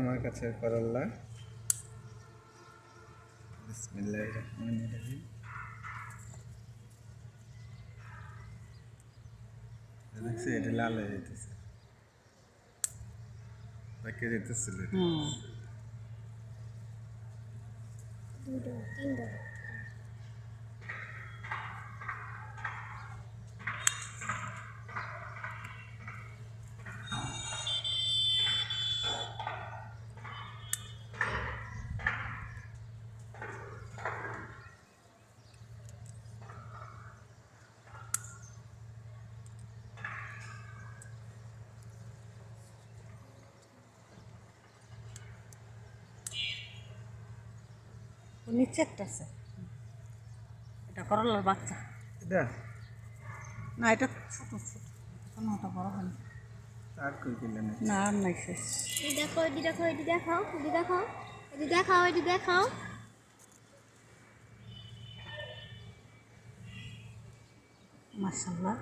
আমার কাছে করল্লা। বিসমিল্লাহির রহমানির রহিম। দেখছি এটা লাল হয়ে যেতেছে, পেকে যেতেছিল। নিচে একটা আছে, এটা করলার বাচ্চা। এটা না, এটা ছোট ছোট, কোনো ওটা বড় হয় না। আর কই কিনলেন? না আর নাই শেষ। দেখো এটি দেখো এটি দেখাও এটি দেখাও এটি দেখাও এটি দেখাও। মাশাআল্লাহ।